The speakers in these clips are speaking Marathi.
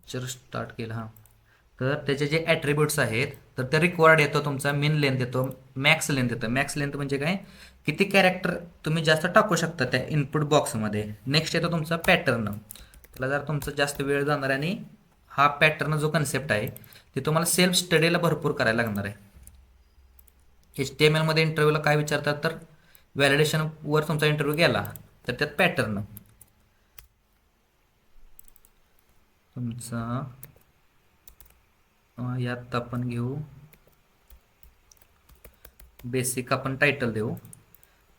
लेक्चर स्टार्ट केलं हां. तर त्याचे जे ॲट्रिब्यूट्स आहेत तर ते रिक्वायर्ड येतो तुमचा मिन लेंथ येतो, मॅक्स लेंथ येतं. मॅक्स लेंथ म्हणजे काय, किती कॅरेक्टर तुम्ही जास्त टाकू शकता त्या इनपुट बॉक्समध्ये. नेक्स्ट येतो तुमचा पॅटर्न. त्याला जर तुमचा जास्त वेळ जाणार आहे आणि हा पॅटर्न जो कन्सेप्ट आहे ते तुम्हाला सेल्फ स्टडीला भरपूर करायला लागणार आहे. HTML मध्ये इंटरव्ह्यूला काय विचारतात तर व्हॅलिडेशनवर तुमचा इंटरव्ह्यू गेला तर त्यात पॅटर्न तुमचा यात आपण घेऊ बेसिक, आपण टायटल देऊ.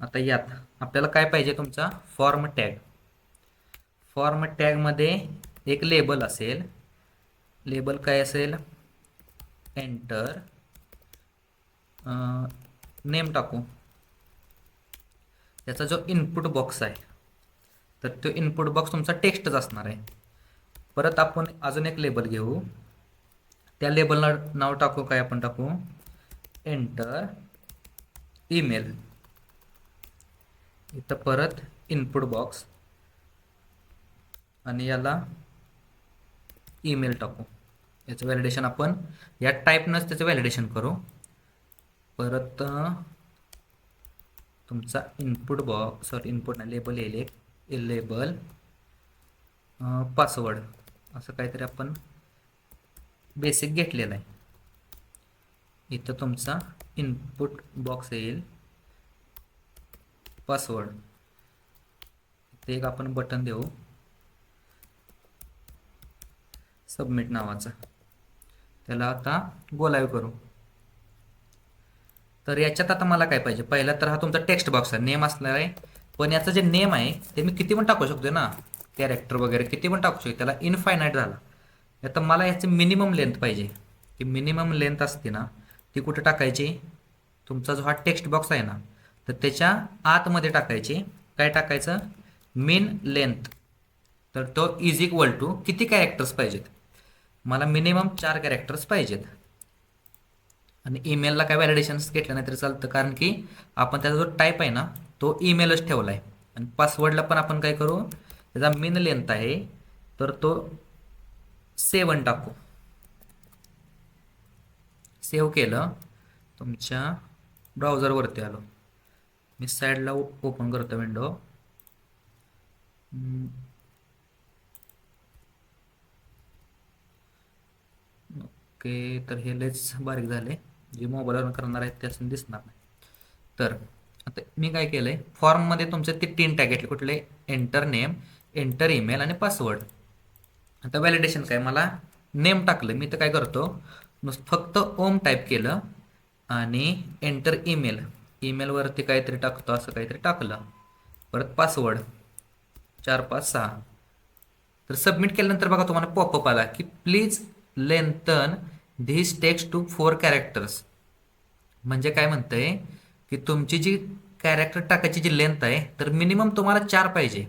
आता यात आपल्याला काय पाहिजे, तुमचा फॉर्म टॅग. फॉर्म टॅगमध्ये एक लेबल असेल. लेबल काय असेल, एंटर नेम टाकू. त्याचा जो इनपुट बॉक्स आहे तर तो इनपुट बॉक्स तुमचा टेक्स्टच असणार आहे. परत आपण अजून एक लेबल घेऊ. त्या लेबलला नाव टाकू, काय आपण टाकू, एंटर ईमेल. इथं परत इनपुट बॉक्स आणि याला ईमेल टाकू. याचं व्हॅलिडेशन आपण या टाईपनंच त्याचं व्हॅलिडेशन करू. परत तुमचा इनपुट बॉक्स, सॉरी इनपुट नाही, लेबल येईल एक, लेबल पासवर्ड असं काहीतरी आपण बेसिक घेतलेलं आहे. इथं तुमचा इनपुट बॉक्स येईल पासवर्ड. इथे एक आपण बटन देऊ सबमिट नावाचं. त्याला आता गो लाईव्ह करू. तर याच्यात आता मला काय पाहिजे, पहिला तर हा तुमचा टेक्स्ट बॉक्स आहे, नेम असणार आहे. पण याचं जे नेम आहे ते मी किती पण टाकू शकतो ना, कॅरेक्टर वगैरे किती पण टाकू शकतो. त्याला इनफायनाईट झाला. आता मला याची मिनिमम लेंथ पाहिजे. ती मिनिमम लेंथ असते ना, ती कुठे टाकायची, तुमचा जो हा टेक्स्ट बॉक्स आहे ना तर त्याच्या आतमध्ये टाकायची. काय टाकायचं, मिन लेंथ. तर तो इज इक्वल टू किती कॅरेक्टर्स पाहिजेत, मला मिनिमम 4 कॅरेक्टर्स पाहिजेत. आणि ईमेलला काय व्हॅलिडेशन्स घेतलं नाही तरी चालतं, कारण की आपण त्याचा जो टाईप आहे ना तो ईमेलच ठेवला आहे. आणि पासवर्डला पण आपण काय करू, त्याचा मिन लेंथ आहे तर तो 7 टाकू. सेव्ह केलं. तुमच्या ब्राउझरवरती आलो. मी साईडला ओपन करतो विंडो. ओके, तर हे लयच बारीक झाले, जे मोबाईलवर करणार आहेत त्यासून दिसणार नाही. तर आता मी काय केलंय, फॉर्ममध्ये तुमचे ते 3 टॅग घेतले. कुठले, एंटर नेम, एंटर ईमेल आणि पासवर्ड. आता व्हॅलिडेशन काय, मला नेम टाकलं. मी तर काय करतो, फक्त ओम टाईप केलं आणि एंटर ईमेल, ईमेलवरती काहीतरी टाकतो, असं काहीतरी टाकलं. परत पासवर्ड 456. तर सबमिट केल्यानंतर बघा तुम्हाला पॉपअप आला की please lengthen this text to 4 characters. म्हणजे काय म्हणतंय की तुमची जी कॅरेक्टर टाकायची जी लेंथ आहे तर मिनिमम तुम्हाला 4 पाहिजे.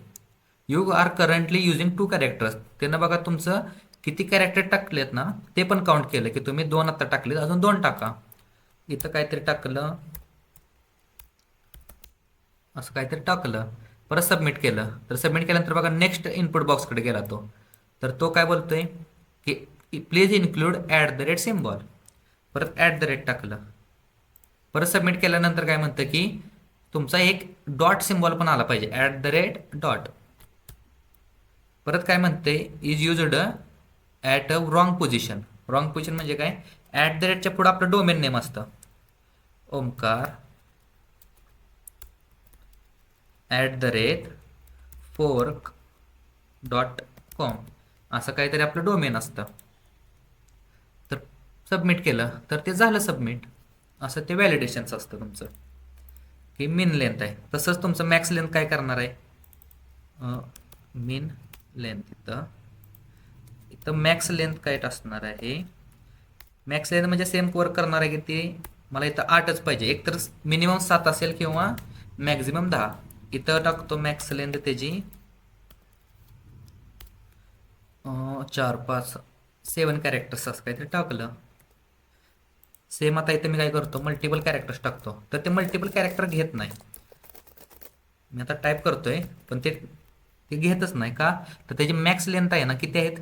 You are currently using 2 characters. त्यानं बघा तुमचं किती कॅरेक्टर टाकलेत ना ते पण काउंट केलं की तुम्ही 2 आता टाकलेत, अजून 2 टाका. इथं काहीतरी टाकलं, असं काहीतरी टाकलं, परत सबमिट केलं. तर सबमिट केल्यानंतर बघा नेक्स्ट इनपुट बॉक्सकडे गेला तो. तर तो काय बोलतोय की please include at the rate symbol. परत ॲट द रेट टाकलं. परत सबमिट केल्यानंतर काय म्हणतं की तुमचा एक डॉट सिम्बॉल पण आला पाहिजे, ॲट द रेट डॉट. परत काय म्हणते, is used at a wrong position. Wrong position म्हणजे काय, ॲट द रेटच्या पुढं आपलं डोमेन नेम असतं, ओमकार @fork.com असं काहीतरी आपलं डोमेन असतं. तर सबमिट केलं तर ते झालं सबमिट. असं ते व्हॅलिडेशन्स असतं तुमचं, की मिन लेंथ आहे. तसंच तुमचं मॅक्स लेंथ काय करणार आहे, मिन लेंथ इथं इथं मॅक्स लेंथ काय असणार आहे. मॅक्स लेंथ म्हणजे सेम वर्क करणार आहे की ती मला इथं 8च पाहिजे. एक तर मिनिमम 7 असेल किंवा मॅक्झिमम 10. इथं टाकतो मॅक्स लेंथ त्याची 4 5 7 कॅरेक्टर्स असं काहीतरी टाकलं. सेम आता इथे मी काय करतो, मल्टिपल कॅरेक्टर्स टाकतो. तर ते मल्टिपल कॅरेक्टर घेत नाही. मी आता टाईप करतोय पण ते घेतच नाही का, तर त्याची मॅक्स लेंथ आहे ना किती आहेत,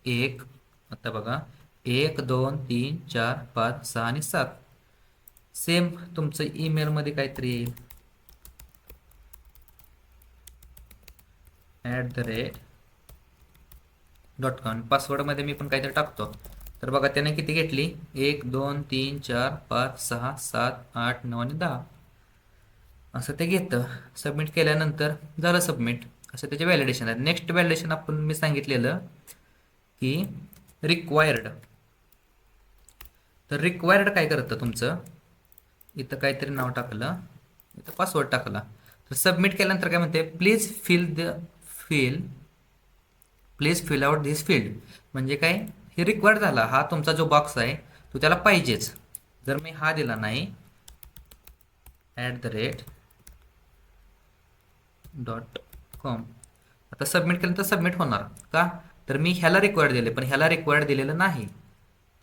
1 आता बघा 1 2 3 4 5 6 आणि 7. सेम तुमचं ईमेलमध्ये काहीतरी येईल @. पासवर्डमध्ये मी पण काहीतरी टाकतो. तर बघा त्याने किती घेतली 1 2 3 4 5 6 7 8 9 आणि 10 असं ते घेतं. सबमिट केल्यानंतर झालं सबमिट. असं त्याचे व्हॅलिडेशन आहे. नेक्स्ट व्हॅलिडेशन आपण मी सांगितलेलं की रिक्वायर्ड. तर रिक्वायर्ड काय करतं तुमचं, इथं काहीतरी नाव टाकलं, इथं पासवर्ड टाकला, तर सबमिट केल्यानंतर काय म्हणते please fill out this field. म्हणजे काय, हे रिक्वायर्ड झाला. हा तुमचा जो बॉक्स आहे तो त्याला पाहिजेच. जर मी हा दिला नाही @.com, आता सबमिट केल्यानंतर सबमिट होणार का, तर मी ह्याला रिक्वायर्ड दिले पण ह्याला रिक्वायर्ड दिलेलं नाही.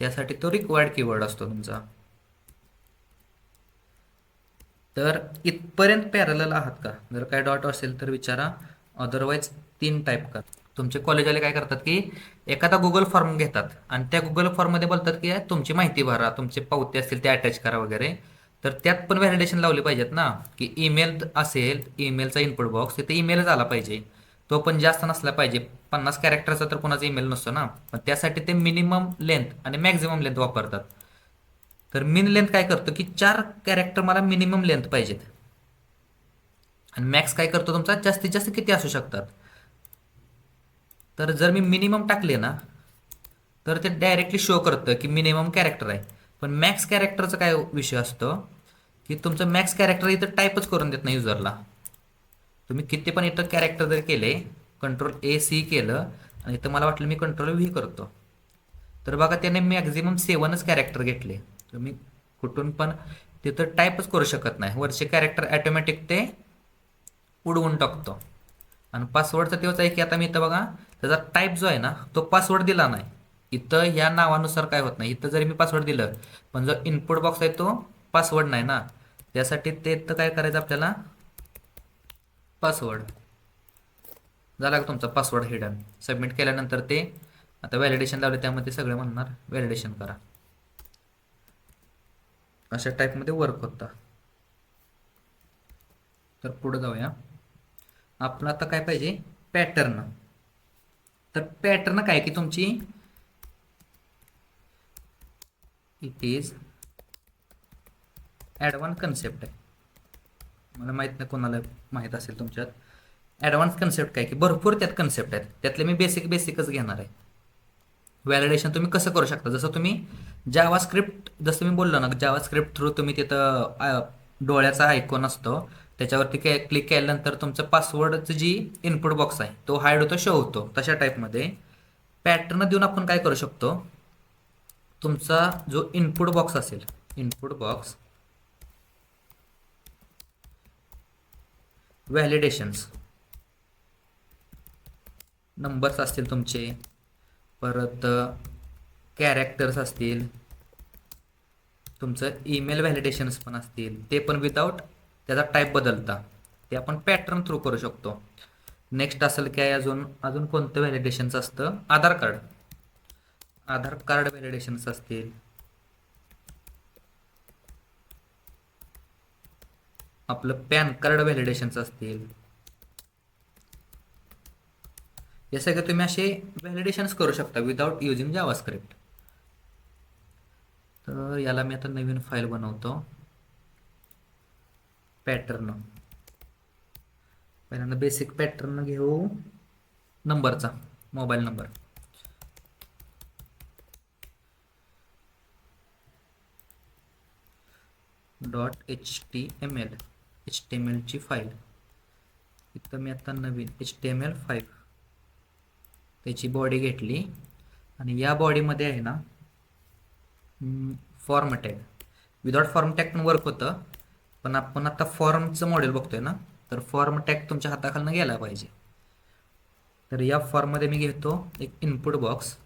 त्यासाठी तो रिक्वायर्ड कीवर्ड असतो तुमचा. तर इथपर्यंत पॅरलल आहात का, जर काय डॉट असेल तर विचारा, अदरवाईज 3 टाईप का. तुमचे कॉलेजवाले काय करतात की एखादा गुगल फॉर्म घेतात आणि त्या गुगल फॉर्ममध्ये बोलतात की तुमची माहिती भरा, तुमचे पावते असतील ते अटॅच करा वगैरे. तर त्यात पण व्हॅलिडेशन लावले पाहिजेत ना, की ईमेल असेल, ईमेलचा इनपुट बॉक्स तिथे ईमेलच आला पाहिजे. तो पण जास्त नसला पाहिजे. 50 कॅरेक्टरचा तर कोणाचा ईमेल नसतो ना, पण त्यासाठी ते मिनिमम लेंथ आणि मॅक्झिमम लेंथ वापरतात. तर मिन लेंथ काय करतो की 4 कॅरेक्टर मला मिनिमम लेंथ पाहिजेत, आणि मॅक्स काय करतो तुमचा जास्तीत जास्त किती असू शकतात. तर जर मी मिनिमम टाकले ना तर ते डायरेक्टली शो करतं की मिनिमम कॅरेक्टर आहे. पण मॅक्स कॅरेक्टरचा काय विषय असतो की तुमचं मॅक्स कॅरेक्टर इथं टाईपच करून देत नाही युजरला. तुम्ही किती पण इथं कॅरेक्टर जर केले, Ctrl+A+C केलं आणि इथं मला वाटलं मी Ctrl+V करतो, तर बघा त्याने मॅक्झिमम 7च कॅरेक्टर घेतले. तुम्ही कुठून पण तिथं टाईपच करू शकत नाही. वरचे कॅरेक्टर ॲटोमॅटिक ते उडवून टाकतो. आणि पासवर्डचा तेच आहे की आता मी इथं बघा त्याचा टाईप जो आहे ना तो पासवर्ड दिला नाही. इथं ह्या नावानुसार काय होत नाही. इथं जरी मी पासवर्ड दिलं पण जो इनपुट बॉक्स आहे तो पासवर्ड नाही ना, त्यासाठी ते इथं काय करायचं आपल्याला, पासवर्ड झाला का तुमचा पासवर्ड हिडन. सबमिट केल्यानंतर ते आता व्हॅलिडेशन लावले त्यामध्ये सगळे म्हणणार व्हॅलिडेशन करा. अशा टाईपमध्ये वर्क होता. तर पुढे जाऊया. आपलं आता काय पाहिजे, पॅटर्न. तर पॅटर्न काय की तुमची इट इज ॲडव्हान्स कन्सेप्ट आहे. मला माहीत नाही कोणाला माहीत असेल तुमच्यात. ॲडव्हान्स कन्सेप्ट काय की भरपूर त्यात कन्सेप्ट आहेत, त्यातले मी बेसिकच घेणार आहे. व्हॅलिडेशन तुम्ही कसं करू शकता, जसं तुम्ही जावा स्क्रिप्ट, जसं मी बोललो ना जावा स्क्रिप्ट थ्रू तुम्ही तिथं डोळ्याचा आयकॉन असतो त्याच्यावरती क्लिक केल्यानंतर तुमचं पासवर्डचं जी इनपुट बॉक्स आहे तो हाईड होतो, शो होतो. तशा टाईपमध्ये पॅटर्न देऊन आपण काय करू शकतो, तुमचा जो इनपुट बॉक्स असेल, इनपुट बॉक्स व्हॅलिडेशन्स, नंबर्स असतील तुमचे, परत कॅरेक्टर्स असतील, तुमचं ईमेल व्हॅलिडेशन्स पण असतील, ते पण विदाऊट त्याचा टाईप बदलता ते आपण पॅटर्न थ्रू करू शकतो. नेक्स्ट असेल काय, अजून अजून कोणतं व्हॅलिडेशन्स असतं, आधार कार्ड व्हॅलिडेशन्स असतील, आपलं पॅन कार्ड व्हॅलिडेशन्स असतील. हे सगळे तुम्ही असे व्हॅलिडेशन्स करू शकता विदाऊट युजिंग जावास्क्रिप्ट. तर याला मी आता नवीन फाईल बनवतो. पॅटर्न, पहिल्यांदा बेसिक पॅटर्न घेऊ नंबरचा, मोबाईल नंबर. .html ची फाईल इथं मी आता नवीन HTML5 त्याची बॉडी घेतली आणि या बॉडीमध्ये आहे ना form tag. Without form tag पण वर्क होतं, पण आपण आता फॉर्मचं मॉडेल बघतोय ना, तर फॉर्म टॅग तुमच्या हाताखालनं गेला पाहिजे. तर या फॉर्ममध्ये मी घेतो एक इनपुट बॉक्स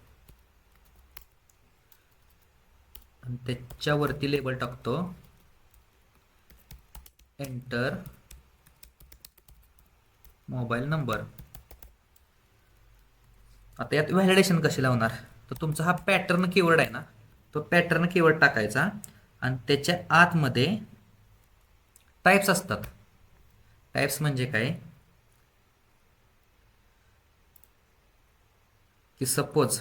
आणि त्याच्यावरती लेबल टाकतो एंटर मोबाईल नंबर. आता यात व्हॅलिडेशन कशी लावणार, तर तुमचा हा पॅटर्न कीवर्ड आहे ना, तो पॅटर्न कीवर्ड टाकायचा आणि त्याच्या आतमध्ये टाईप्स असतात. टाईप्स म्हणजे काय की सपोज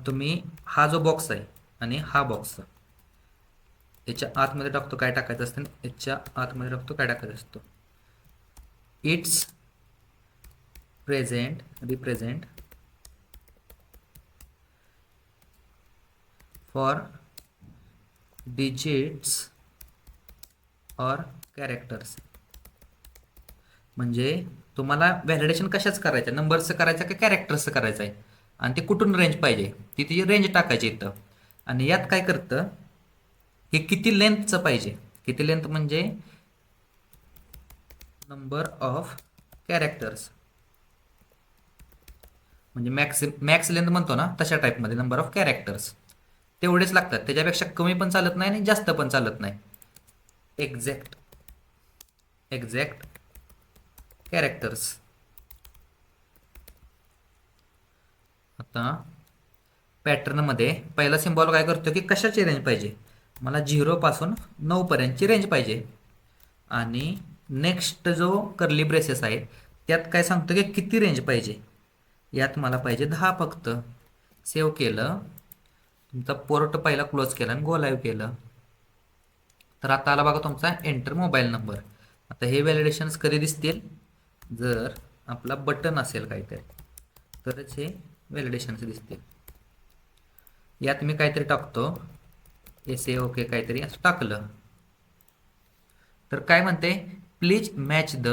तुम्ही हा जो बॉक्स आहे आणि हा बॉक्स याच्या आतमध्ये टाकतो काय टाकायचं असतं, याच्या आतमध्ये टाकतो काय टाकायचं असतो, इट्स रिप्रेझेंट फॉर डिजिट्स और कॅरेक्टर्स. म्हणजे तुम्हाला व्हॅलिडेशन कशाच करायचं, नंबरचं करायचं का कॅरेक्टर्सचं करायचं आहे, आणि ते कुठून रेंज पाहिजे ती तिची रेंज टाकायची इथं. आणि यात काय करतं, हे किती लेंथचं पाहिजे, किती लेंथ म्हणजे नंबर ऑफ कॅरेक्टर्स, म्हणजे मॅक्स लेंथ म्हणतो ना तशा टाईपमध्ये नंबर ऑफ कॅरेक्टर्स तेवढेच लागतात, त्याच्यापेक्षा कमी पण चालत नाही आणि जास्त पण चालत नाही. Exact characters. आता पॅटर्नमध्ये पहिला सिम्बॉल काय करतो की कशाची रेंज पाहिजे, मला 0 पासून 9 पर्यंतची रेंज पाहिजे. आणि नेक्स्ट जो कर्ली ब्रेसेस आहे त्यात काय सांगतो की किती रेंज पाहिजे, यात मला पाहिजे 10 फक्त. सेव्ह केलं, तुमचा पोर्ट पहिला क्लोज केला आणि गो लाईव्ह केलं. तर आता आला बघा तुमचा एंटर मोबाईल नंबर. आता हे व्हॅलिडेशन्स कधी दिसतील, जर आपला बटन असेल काहीतरी तरच हे व्हॅलिडेशन्स दिसतील. यात मी काहीतरी टाकतो, एस ओके काहीतरी असं टाकलं तर काय म्हणते, please match the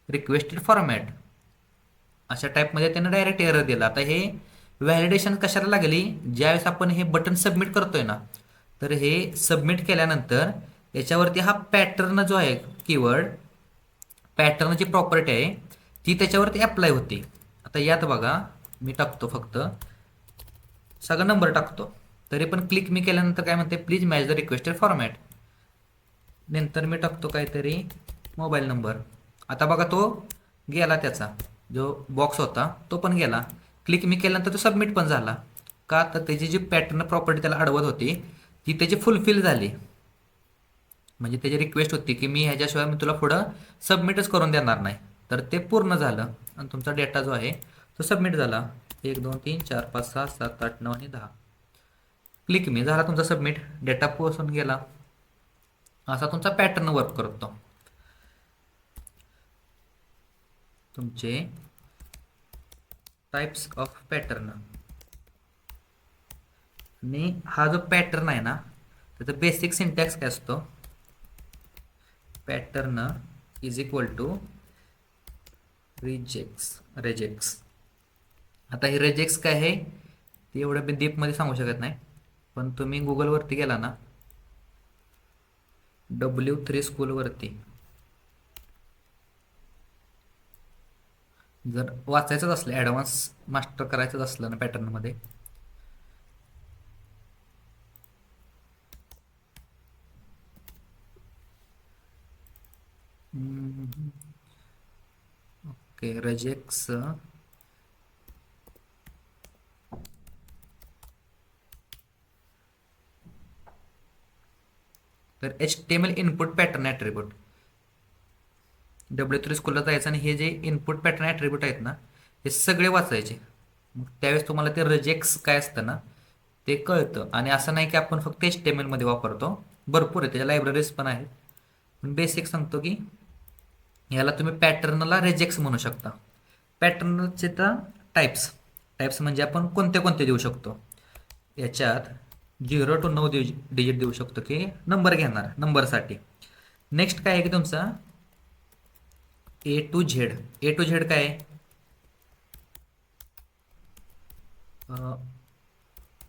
requested format, अशा टाईपमध्ये त्यानं डायरेक्ट एरर दिला. आता हे व्हॅलिडेशन कशाला लागली, ज्यावेळेस आपण हे बटन सबमिट करतोय ना, तर हे सबमिट केल्यानंतर याच्यावरती हा पॅटर्न जो आहे कीवर्ड, पॅटर्नची प्रॉपर्टी आहे ती त्याच्यावरती अप्लाय होते. आता यात बघा मी टाकतो फक्त सगळा नंबर टाकतो, तरी पण क्लिक मी केल्यानंतर काय म्हणते, please match the requested format. नंतर मी टाकतो काहीतरी मोबाईल नंबर. आता बघा तो गेला, त्याचा जो बॉक्स होता तो पण गेला. क्लिक मी केल्यानंतर तो सबमिट पण झाला. का तर त्याची जी पॅटर्न प्रॉपर्टी त्याला अडवत होती ती त्याची फुलफिल झाली. म्हणजे त्याची रिक्वेस्ट होती की मी ह्याच्याशिवाय मी तुला पुढं सबमिटच करून देणार नाही, तर ते पूर्ण झालं आणि तुमचा डेटा जो आहे तो सबमिट झाला. 1 2 3 4 5 6 7 8 9 आणि 10. क्लिक मी झाला तुमचा सबमिट, डेटा पोहोचून गेला. असा तुमचा पॅटर्न वर्क करतो. तुमचे टाइप्स ऑफ पॅटर्न, आणि हा जो पॅटर्न आहे ना त्याचा बेसिक सिंटॅक्स काय असतो, pattern is equal to regex. आता हे रेजेक्स काय आहे ते एवढं मी डीपमध्ये सांगू शकत नाही, पण तुम्ही गुगलवरती गेला ना, W3 स्कूलवरती जर वाचायचंच असलं, ॲडव्हान्स मास्टर करायचंच असलं ना पॅटर्नमध्ये, ओके रेजेक्स तर HTML input pattern attribute, W3 स्कूलला जायचं आणि हे जे इनपुट पॅटर्न ॲट्रिब्यूट आहेत ना हे सगळे वाचायचे. मग त्यावेळेस तुम्हाला ते रेजेक्स काय असतं ना ते कळतं. आणि असं नाही की आपण फक्त HTML मध्ये वापरतो, भरपूर आहे त्याच्या लायब्ररीज पण आहेत, पण बेसिक सांगतो की ह्याला तुम्ही पॅटर्नला रेजेक्स म्हणू शकता. पॅटर्नचे तर टाईप्स म्हणजे आपण कोणते कोणते देऊ शकतो, याच्यात 0 to 9 डिजिट देऊ शकतो की नंबर घेणार नंबरसाठी. नेक्स्ट काय आहे की तुमचा A to Z काय आहे,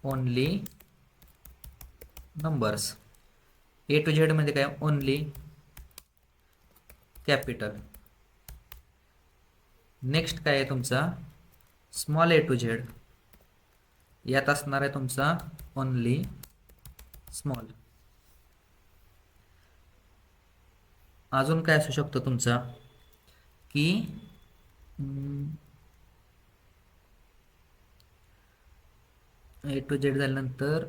only numbers. A to Z म्हणजे काय, ओनली कॅपिटल. नेक्स्ट काय आहे तुमचा स्मॉल A to Z, यात असणार आहे तुमचा ओनली स्मॉल. अजून काय असू शकतो तुमचा की ए टू जेड झाल्यानंतर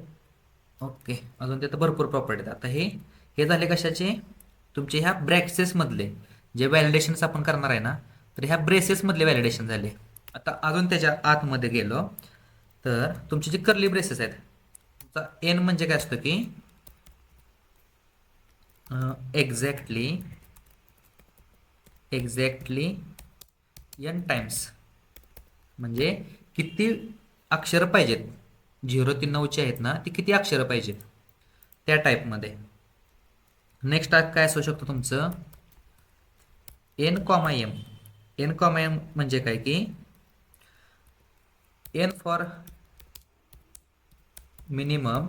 ओके अजून तिथं भरपूर प्रॉपर्टी आहेत. आता हे झाले कशाचे तुमचे ह्या ब्रॅकेसेसमधले जे व्हॅलिडेशन्स आपण करणार आहे ना तर ह्या ब्रेसेसमधले व्हॅलिडेशन झाले. आता अजून त्याच्या आतमध्ये गेलो तर तुमचे जे कर्ली ब्रेसेस आहेत तुमचा एन म्हणजे काय असतं की एक्झॅक्टली एन टाइम्स म्हणजे किती अक्षरं पाहिजेत 0 ते 9 आहेत ना ती किती अक्षरं पाहिजेत त्या टाईपमध्ये. नेक्स्ट काय असू शकतो तुमचं N comma M. N comma M म्हणजे काय की N for minimum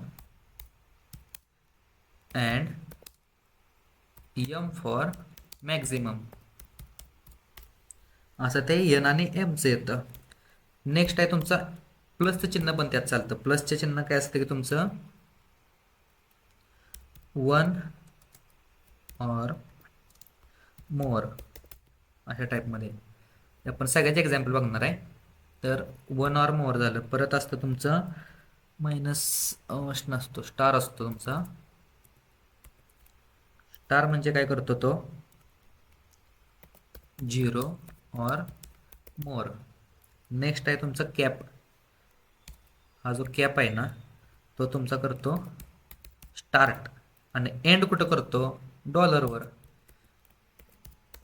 and M for maximum असं ते एन आणि एमचं येतं. नेक्स्ट आहे तुमचा प्लसचं चिन्ह पण त्यात चालतं. प्लसचे चिन्ह काय असतं की तुमचं 1 और मोर अशा टाईपमध्ये. आपण सगळ्याचे एक्झाम्पल बघणार आहे. तर 1 और मोर झालं. परत असतं तुमचं मायनस नसतो स्टार असतो तुमचा. स्टार म्हणजे काय करतो तो 0 और मोर. नेक्स्ट आहे तुमचा कॅप. हा जो कॅप आहे ना तो तुमचा करतो स्टार्ट आणि एंड कुठं करतो डॉलरवर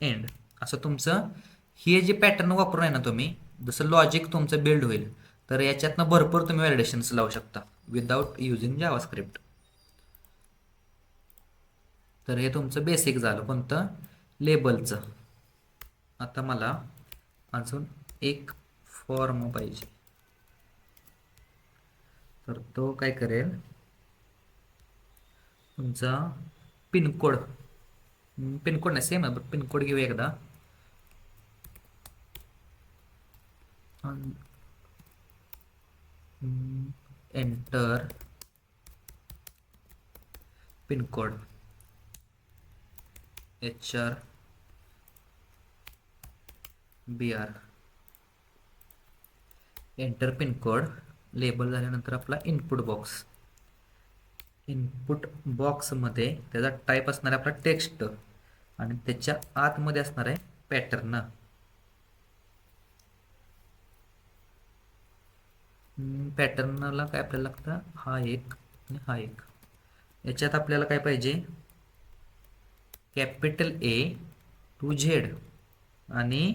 एंड. असं तुमचं हे जे पॅटर्न वापरून आहे ना तुम्ही जसं लॉजिक तुमचं बिल्ड होईल तर याच्यातनं भरपूर तुम्ही व्हॅलिडेशन्स लावू शकता विदाउट युजिंग जावास्क्रिप्ट. तर हे तुमचं बेसिक झालं कोणतं लेबलचं. आता मला अजून एक फॉर्म पाहिजे तर तो काय करेल तुमचा पिनकोड. पिनकोड नाही सेम आहे पिनकोड घेऊ एकदा. Enter pincode HR BR. Enter pincode label झाल्यानंतर आपला इनपुट बॉक्स. इनपुट बॉक्समध्ये त्याचा टाईप असणार आहे आपला टेक्स्ट आणि त्याच्या आतमध्ये असणार आहे पॅटर्न. पॅटर्नला काय आपल्याला लागतं हा एक आणि हा एक. याच्यात आपल्याला काय पाहिजे कॅपिटल A टू Z आणि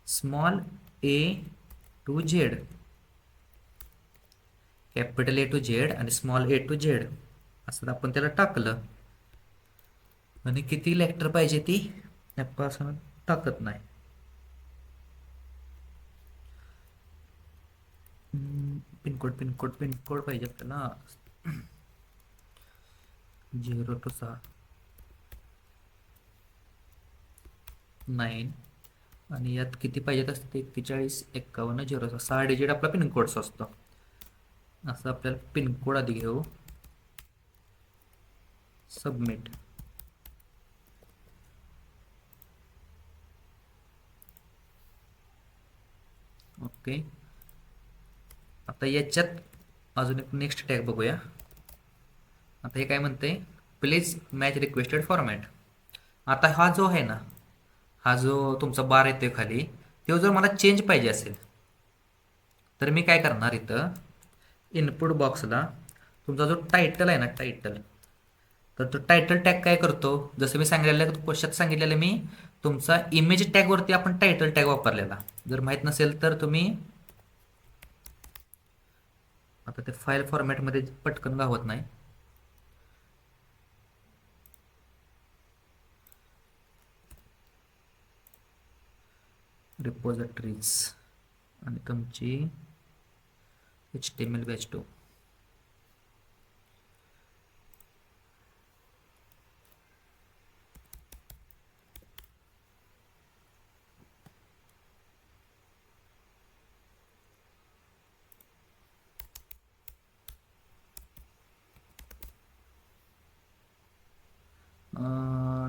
small a to Z. Capital A to Z आणि स्मॉल a टू Z असं आपण त्याला टाकलं आणि किती लेटर पाहिजे ती आपण टाकत नाही. पिनकोड पाहिजे आपल्याला 0 to 6 9 आणि यात किती पाहिजेत असते 41 51 0 6 डिजिट आपला पिनकोडचा असतो. असं आपल्याला पिनकोड आधी घेऊ सबमिट. ओके आता याच्यात अजून एक नेक्स्ट टॅग बघूया. आता हे काय म्हणते प्लीज मॅच रिक्वेस्टेड फॉर्मॅट. आता हा जो आहे ना हा जो तुमचा बार येतोय खाली तो जर मला चेंज पाहिजे असेल तर मी काय करणार इथं इनपुट बॉक्सला तुमचा जो टायटल आहे ना टायटल तर तो टायटल टॅग काय करतो जसं मी सांगितलेलं क्वेश्चन सांगितलेलं मी तुमचा इमेज टॅगवरती आपण टायटल टॅग वापरलेला. जर माहीत नसेल तर तुम्ही आता ते फाईल फॉर्मॅटमध्ये पटकन गावत नाही. रिपोजिटरीज आणि तुमची HTML बॅच 2.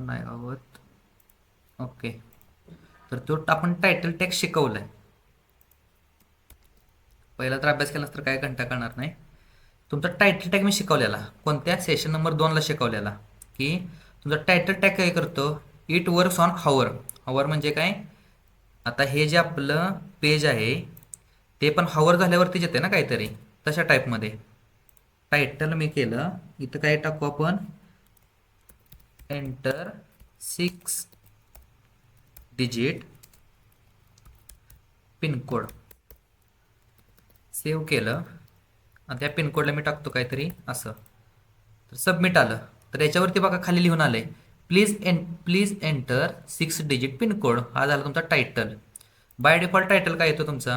नाही गावत. ओके तर तो आपण टायटल टॅग शिकवलाय पहिला तर अभ्यास केला तर काय घंटा करणार नाही. तुमचा टायटल टॅग मी शिकवलेला कोणत्या सेशन नंबर 2ला शिकवलेला, की तुमचा टायटल टॅग काय करतो, it works on hover. Hover म्हणजे काय, आता हे जे आपलं पेज आहे ते पण हॉवर झाल्यावरतीच येते ना काहीतरी, तशा टाईपमध्ये. टायटल मी केलं, इथं काय टाकू आपण, एंटर 6 डिजिट पिनकोड. सेव्ह केलं आणि त्या पिनकोडला मी टाकतो काहीतरी असं, तर सबमिट आलं. तर याच्यावरती बघा खाली लिहून आलंय, प्लीज एंटर 6 डिजिट पिनकोड. हा झाला तुमचा टायटल. बाय डिफॉल्ट टायटल काय येतो तुमचा.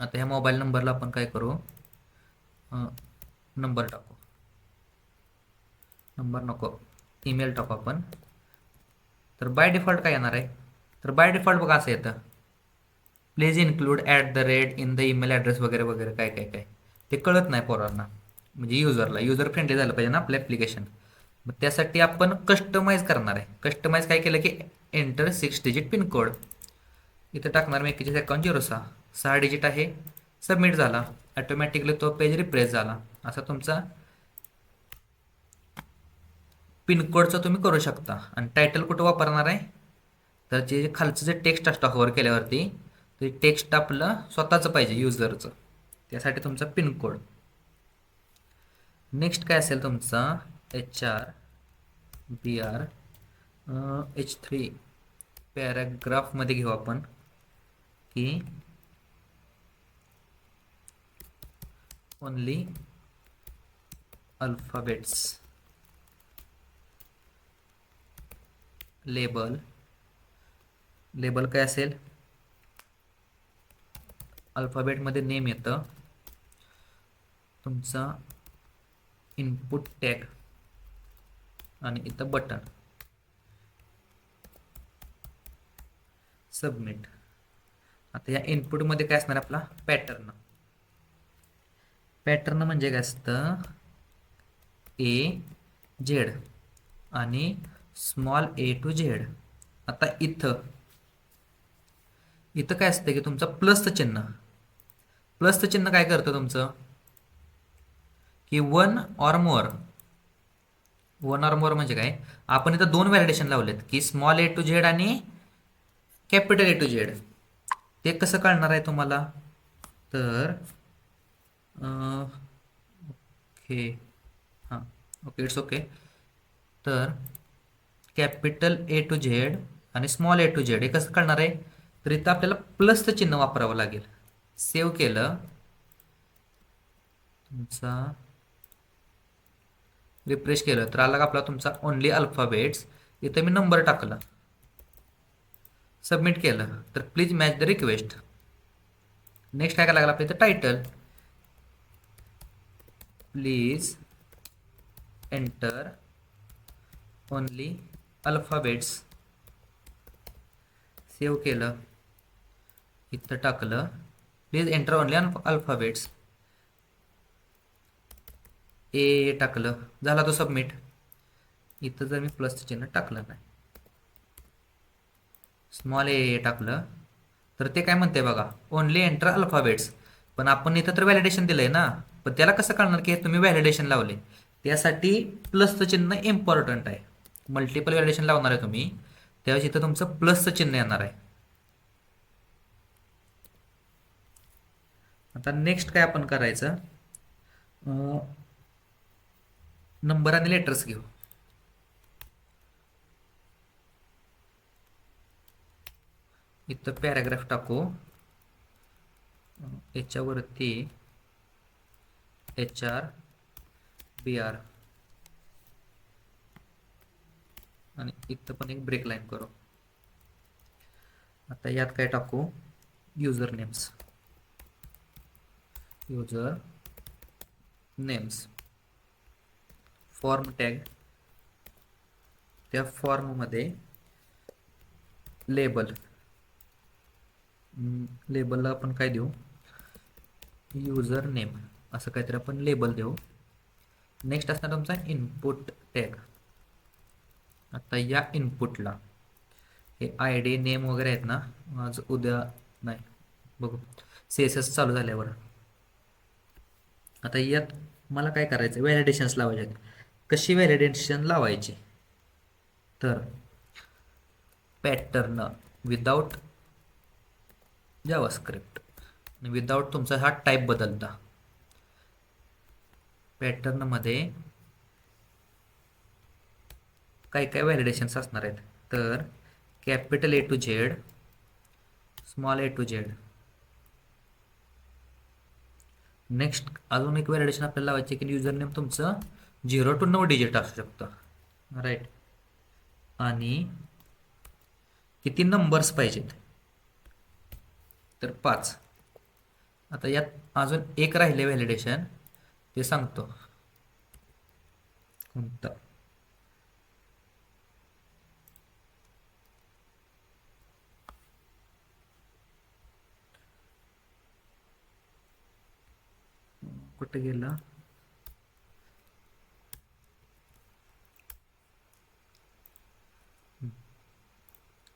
आता ह्या मोबाईल नंबरला आपण काय करू, नंबर टाकू, नंबर नको, ईमेल टाकू आपण. तर बाय डिफॉल्ट काय येणार आहे, तर बाय डिफॉल्ट बघा असं येतं, please include @ in the email address वगैरे वगैरे काय काय काय. ते कळत नाही पोरांना, म्हणजे युजरला. युजर फ्रेंडली झालं पाहिजे ना आपलं ॲप्लिकेशन. मग त्यासाठी आपण कस्टमाइज करणार आहे. कस्टमाइज काय केलं की एंटर 6 डिजिट पिनकोड. इथं टाकणार मी 4156 6 डिजिट आहे. सबमिट झाला. ऑटोमॅटिकली तो पेज रिफ्रेश झाला. असा तुमचा पिनकोडचं तुम्ही करू शकता. आणि टायटल कुठं वापरणार आहे, तर जे खालचं जे टेक्स्ट असतं कव्हर केल्यावरती, ते टेक्स्ट आपलं स्वतःचं पाहिजे युजरचं. त्यासाठी तुमचा पिनकोड. नेक्स्ट काय असेल तुमचा, HR BR H3 पॅराग्राफमध्ये घेऊ आपण, की ओनली अल्फाबेट्स. लेबल काय असेल, अल्फाबेटमध्ये नेम येतं तुमचा, इनपुट टॅग आणि इथं बटन, सबमिट. आता या इनपुटमध्ये काय असणार आपला पॅटर्न. पॅटर्न म्हणजे काय असतं, A Z आणि स्मॉल A to Z. आता इथं काय असतं की तुमचं प्लसचं चिन्ह. प्लसचं चिन्ह काय करतं तुमचं, की वन ऑर मोर म्हणजे काय, आपण इथं 2 व्हॅलिडेशन लावलेत, की स्मॉल A to Z आणि कॅपिटल A to Z. ते कसं कळणार आहे तुम्हाला, तर ओके, हां ओके, इट्स ओके. तर कॅपिटल A to Z आणि स्मॉल A to Z हे कसं कळणार आहे, तर इथं आपल्याला प्लसचं चिन्ह वापरावं लागेल. सेव्ह केलं, तुमचा रिफ्रेश केलं तर आला का आपला तुमचा ओनली अल्फाबेट्स. इथं मी नंबर टाकला, सबमिट केलं, तर please match the request. Next काय करायला लागलं आपल्या इथं title, please enter only alphabets. Save केलं, इथं टाकलं, please enter only alphabets. A टाकलं, झाला तो सबमिट. इथं जर मी प्लसचं चिन्ह टाकलं नाही, स्मॉल A टाकलं, तर ते काय म्हणते बघा, ओनली एंटर अल्फाबेट्स. पण आपण इथं तर व्हॅलिडेशन दिलंय ना, पण त्याला कसं कळणार की तुम्ही व्हॅलिडेशन लावले. त्यासाठी प्लसचं चिन्ह इम्पॉर्टंट आहे. मल्टिपल व्हॅलिडेशन लावणार आहे तुम्ही, त्यावेळेस इथं तुमचं प्लसचं चिन्ह येणार आहे. आता नेक्स्ट काय आपण करायचं, नंबर आणि लेटर्स घेऊ. इथं पॅराग्राफ टाकू, याच्यावरती HRBR आणि इथं पण एक ब्रेक लाईन करू. आता यात काय टाकू, युजर नेम्स फॉर्म टॅग. त्या फॉर्ममध्ये लेबलला आपण काय देऊ, युजर नेम असं काहीतरी आपण लेबल देऊ. नेक्स्ट असणार तुमचा इनपुट टॅग. आता या इनपुटला हे ID नेम वगैरे आहेत ना, आज उद्या नाही बघू, CSS चालू झाल्यावर. आता यात मला काय करायचं, व्हॅलिडेशन्स लावायचे आहेत. कशी व्हॅलिडेशन लावायची, तर पॅटर्न विदाउट जावास्क्रिप्ट आणि विदाउट तुमचा हा टाईप बदलता. पॅटर्नमध्ये काय काय व्हॅलिडेशन्स असणार आहेत, तर capital A to Z, small A to Z. Next अजून एक व्हॅलिडेशन आपल्याला लावायचे की युजर नेम तुमचं 0 to 9 डिजिट असू शकतं, राईट. आणि किती नंबर्स पाहिजेत, तर 5. आता यात अजून एक राहिले व्हॅलिडेशन, ते सांगतो कोणतं. कुठे गेला,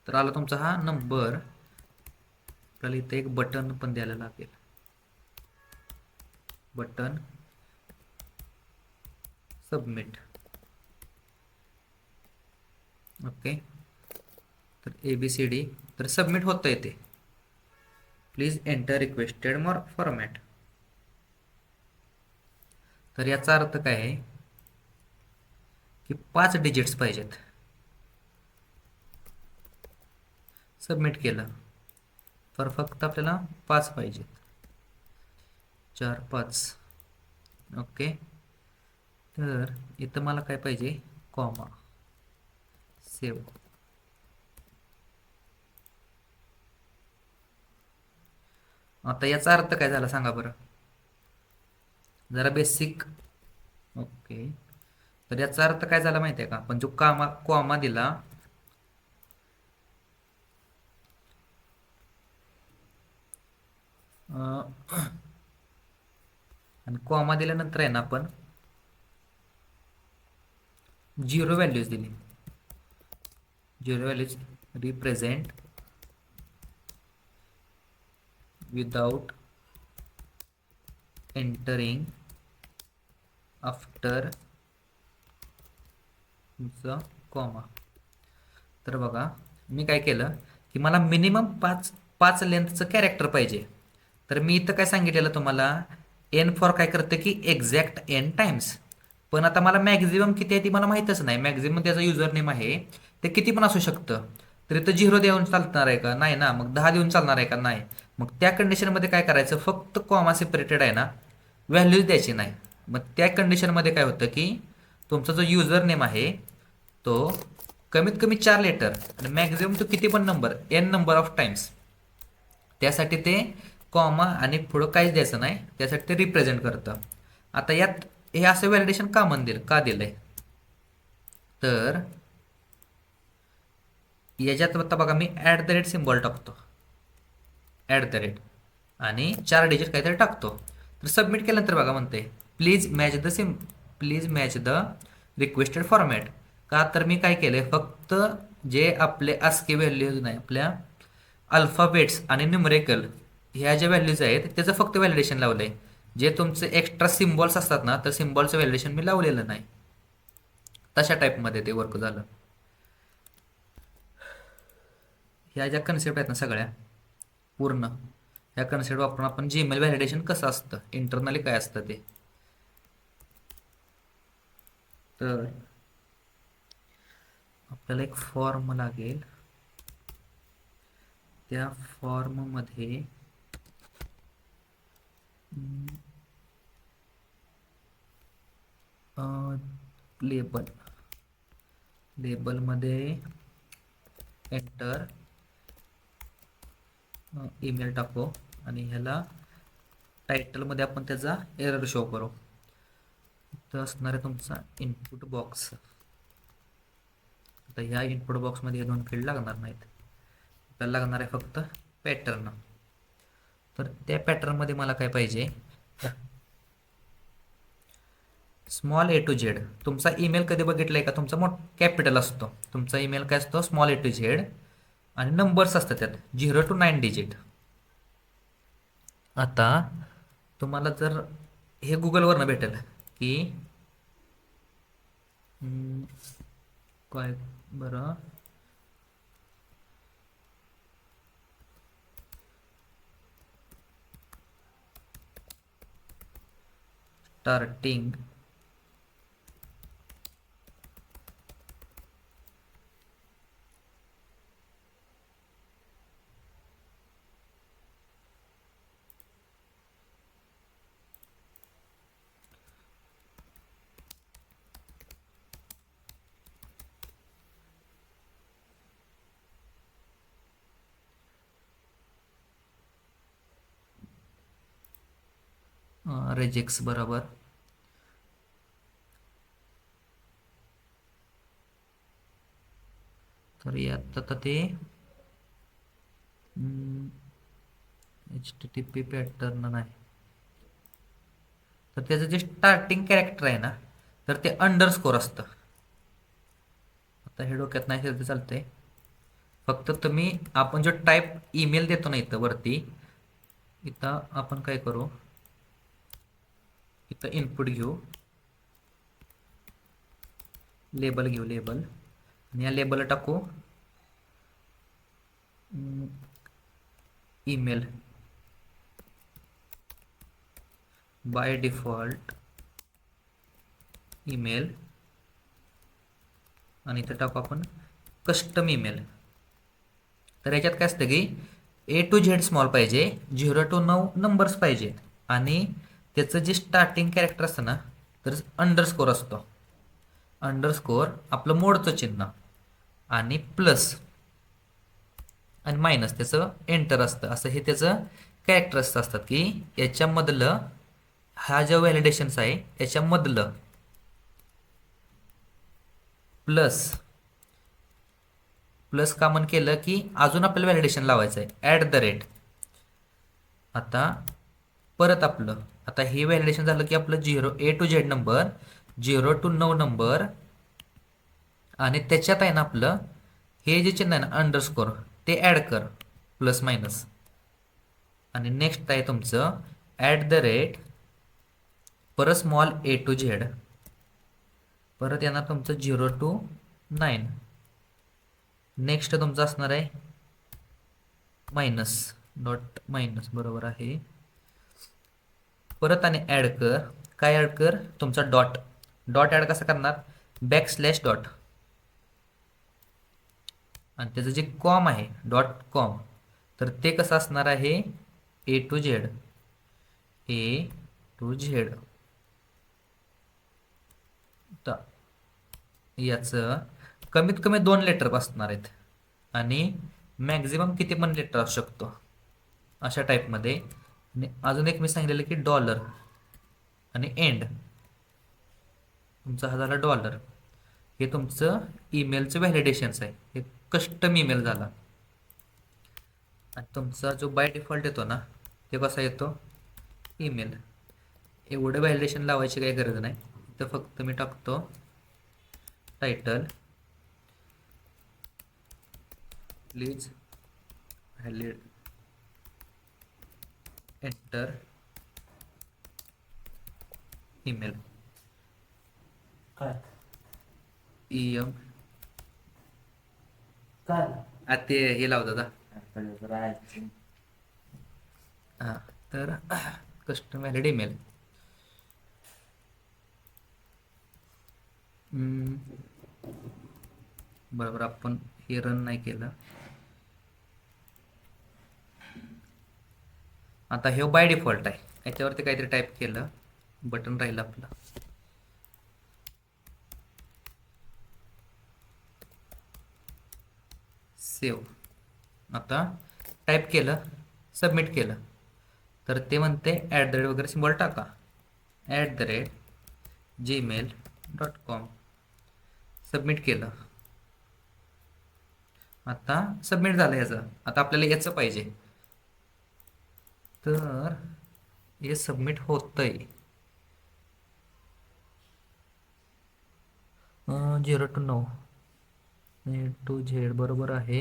तर आला तुमचा हा नंबर. आपल्याला इथे एक बटन पण द्यायला लागेल, बटन सबमिट. ओके, तर ABCD, तर सबमिट होतं येते. Please enter requested more format. तर याचा अर्थ काय आहे की 5 डिजिट्स पाहिजेत. सबमिट केलं तर फक्त आपल्याला 5 पाहिजेत, 4 5. ओके, तर इथं मला काय पाहिजे, कॉमा, सेव. आता याचा अर्थ काय झाला सांगा बरं, जरा बेसिक. ओके, तर याचा अर्थ काय झाला माहिती आहे का, आपण जो कॉमा दिला, आणि कॉमा दिल्यानंतर आहे ना आपण 0 व्हॅल्यूज दिली. 0 values represent without entering after तुमचं कॉमा. तर बघा मी काय केलं की मला मिनिमम 5 लेंथचं कॅरेक्टर पाहिजे. तर मी इथं काय सांगितलेलं तुम्हाला, एन फॉर काय करतं की एक्झॅक्ट एन टाइम्स. पण आता मला मॅक्झिमम किती आहे ती मला माहीतच नाही. मॅक्झिमम त्याचं युजर नेम आहे ते किती पण असू शकतं. तर इथं 0 देऊन चालणार आहे का, नाही ना. मग 10 देऊन चालणार आहे का, नाही. मग त्या कंडिशनमध्ये काय करायचं, फक्त कॉमा सेपरेटेड आहे ना, व्हॅल्यूज द्यायची नाही. मग त्या कंडिशनमध्ये काय होतं की तुमचा जो युजर नेम आहे तो कमीत कमी 4 लेटर आणि मॅक्झिमम तो किती पण number, N number of times. त्यासाठी ते कॉमा आणि पुढं काहीच द्यायचं नाही, त्यासाठी ते रिप्रेझेंट करतं. आता यात हे असं व्हॅलिडेशन का दिलंय, तर याच्यात आता बघा मी @ सिम्बॉल टाकतो, @ आणि 4 डिजिट काहीतरी टाकतो. तर सबमिट केल्यानंतर बघा म्हणते please match the requested format. का, तर मी काय केलंय, फक्त जे आपले ASCII व्हॅल्यूज नाही, आपल्या अल्फाबेट्स आणि न्यूमरिकल ह्या ज्या व्हॅल्यूज आहेत त्याचं फक्त व्हॅलिडेशन लावलंय. जे तुमचे एक्स्ट्रा सिम्बॉल्स असतात ना, तर सिम्बॉलचं व्हॅलिडेशन मी लावलेलं नाही. तशा टाईपमध्ये ते वर्क झालं. ह्या ज्या कन्सेप्ट आहेत ना सगळ्या पूर्ण, ह्या कन्सेप्ट वापरून आपण जीमेल व्हॅलिडेशन कसं असतं, इंटरनली काय असतं ते. तर आपल्याला एक फॉर्म लागेल, त्या फॉर्ममध्ये लेबलमध्ये एंटर ईमेल टाकू आणि ह्याला टायटलमध्ये आपण त्याचा एरर शो करू. इथं असणार आहे तुमचा इनपुट बॉक्स. आता ह्या इनपुट बॉक्समध्ये हे 2 फील्ड लागणार नाहीत, आपल्याला लागणार आहे फक्त पॅटर्न. तर त्या पॅटर्नमध्ये मला काय पाहिजे, स्मॉल A to Z. तुमचा ईमेल कधी बघितलाय का, तुमचा कॅपिटल असतो, तुमचा ईमेल काय असतो, स्मॉल A to Z आणि नंबर्स असतात त्यात 0 to 9 डिजिट. आता तुम्हाला जर हे गुगलवरनं भेटेल की हम्म, काय बरं स्टार्टिंग रेजेक्स बरोबर. तर यात आता ते H T T P pattern नाही, तर त्याचं जे स्टार्टिंग कॅरेक्टर आहे ना, तर ते अंडरस्कोर असतं. आता हे डोक्यात नाही तर चालतंय. फक्त तुम्ही आपण जो टाईप ईमेल देतो ना इथं वरती, इथं आपण काय करू, इथं इनपुट घेऊ, लेबल घेऊ लेबल, आणि या लेबलला टाकू ईमेल बाय डिफॉल्ट ईमेल, आणि इथं टाकू आपण कस्टम ईमेल. तर याच्यात काय असतं की ए टू झेड स्मॉल पाहिजे, 0 to 9 नंबर्स पाहिजेत, आणि त्याचं जे स्टार्टिंग कॅरेक्टर असतं ना, तर अंडरस्कोर असतो. अंडरस्कोर आपलं मोडचं चिन्ह, आणि प्लस आणि मायनस त्याचं एंटर असतं. असं हे त्याचं कॅरेक्टर्स असतात की याच्यामधलं, हा जो व्हॅलिडेशन्स आहे याच्यामधलं प्लस प्लस कॉमन केलं की अजून आपल्याला व्हॅलिडेशन लावायचं आहे @. आता परत आपलं, आता हे व्हॅलिडेशन झालं की आपलं A to Z number, 0 to 9 number, आणि त्याच्यात आहे ना आपलं हे जे चिन्ह आहे ना अंडरस्कोर, ते ॲड कर प्लस मायनस, आणि नेक्स्ट आहे तुमचं @, परत स्मॉल A to Z, परत येणार तुमचं 0 to 9, नेक्स्ट तुमचं असणार आहे मायनस डॉट मायनस बरोबर आहे. परत आणि ॲड कर, काय ॲड कर, तुमचा डॉट. डॉट ॲड कसा करणार, \.डॉट, आणि त्याचं जे कॉम आहे .com, तर ते कसं असणार आहे A to Z, A to Z. तर याचं कमीत कमी 2 लेटर असणार आहेत, आणि मॅक्झिमम किती पण लेटर असू शकतो अशा टाईपमध्ये. आणि अजून एक मी सांगितलेलं की डॉलर आणि एंड, तुमचा हा झाला डॉलर. हे तुमचं ईमेलचं व्हॅलिडेशन्स आहे, हे कस्टम ईमेल झाला. आणि तुमचा जो बाय डिफॉल्ट येतो ना, ते कसा येतो ईमेल. एवढं व्हॅलिडेशन लावायची काही गरज नाही, तर फक्त मी टाकतो title please valid enter email, काय EM. काय ते हे लावतात राहायचं हां. तर कस्टम व्हॅलिड ईमेल, बरोबर. आपण हे रन नाही केलं. आता हे बाय डिफॉल्ट आहे, याच्यावरती काहीतरी टाईप केलं, बटन राहिलं आपलं. सेव. आता टाईप केलं, सबमिट केलं, तर ते म्हणते @ वगैरे सिम्बॉल टाका, @gmail.com. सबमिट केलं. आता सबमिट झालं ह्याचं. आता आपल्याला याचं पाहिजे, तर हे सबमिट होतंय 0 to 9 A to Z बरोबर आहे.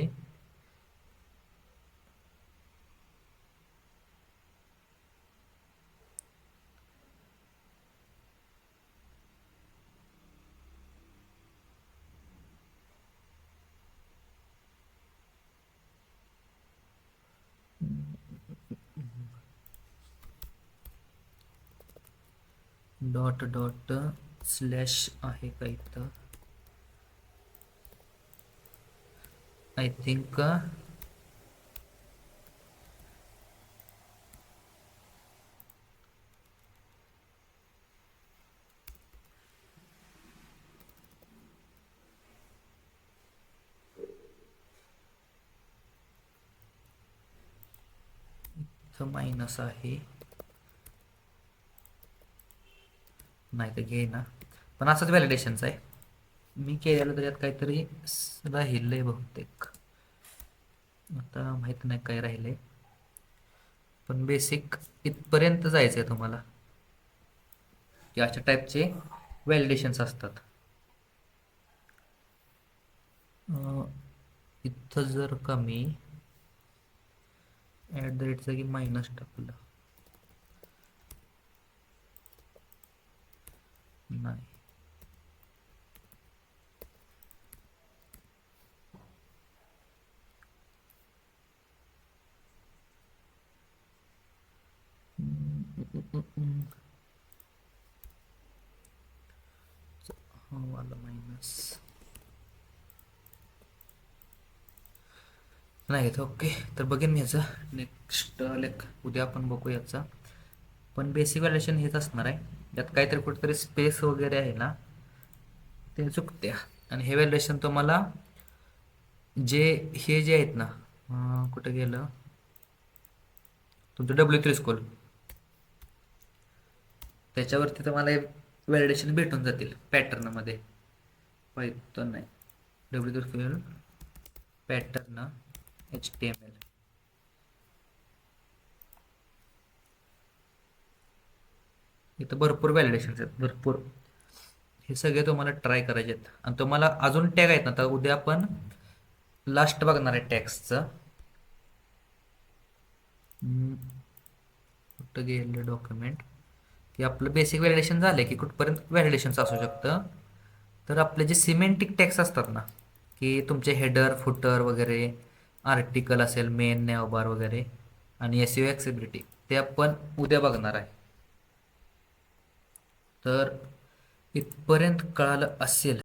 डॉट डॉट स्लॅश आहे का इथं? आय थिंक मायनस आहे, नाही तर घे ना, पण असंच व्हॅलिडेशनचं आहे. मी केलेलं त्याच्यात काहीतरी राहिलंय बहुतेक, आता माहित नाही काय राहिलंय, पण बेसिक इथपर्यंत जायचं आहे तुम्हाला, की अशा टाईपचे व्हॅलिडेशन्स असतात. इथं जर का मी ॲट द रेट जागी मायनस टाकलं, नाही, वाला मायनस नाही येत. ओके, तर बघेन मी ह्याचा नेक्स्ट उद्या आपण बघू याचा. पण बेसिक व्हॅल्युएशन हेच असणार आहे. यात काहीतरी कुठेतरी स्पेस वगैरे आहे ना, ते चुकत्या. आणि हे व्हॅल्युएशन तुम्हाला जे हे जे आहेत ना, कुठं गेलं तुमचं W3 स्कूल, त्याच्यावरती तुम्हाला व्हॅलिडेशन भेटून जातील पॅटर्नमध्ये. पायथॉन नाही, W3 स्कूल पॅटर्न HTML. इथं भरपूर व्हॅलिडेशन्स आहेत, भरपूर. हे सगळे तुम्हाला ट्राय करायचे आहेत. आणि तुम्हाला अजून टॅग आहेत ना, तर उद्या आपण लास्ट बघणार आहे टॅग्सचं. कुठं गेलं डॉक्युमेंट, की आपलं बेसिक व्हॅलिडेशन झालं की कुठपर्यंत व्हॅलिडेशन्स असू शकतं. तर आपले जे सिमेंटिक टॅग्स असतात ना, की तुमचे हेडर फुटर वगैरे, आर्टिकल असेल, मेन नॅव बार वगैरे, आणि SEO ॲक्सेसिबिलिटी, ते आपण उद्या बघणार आहे. तर इथपर्यंत कळालं असेल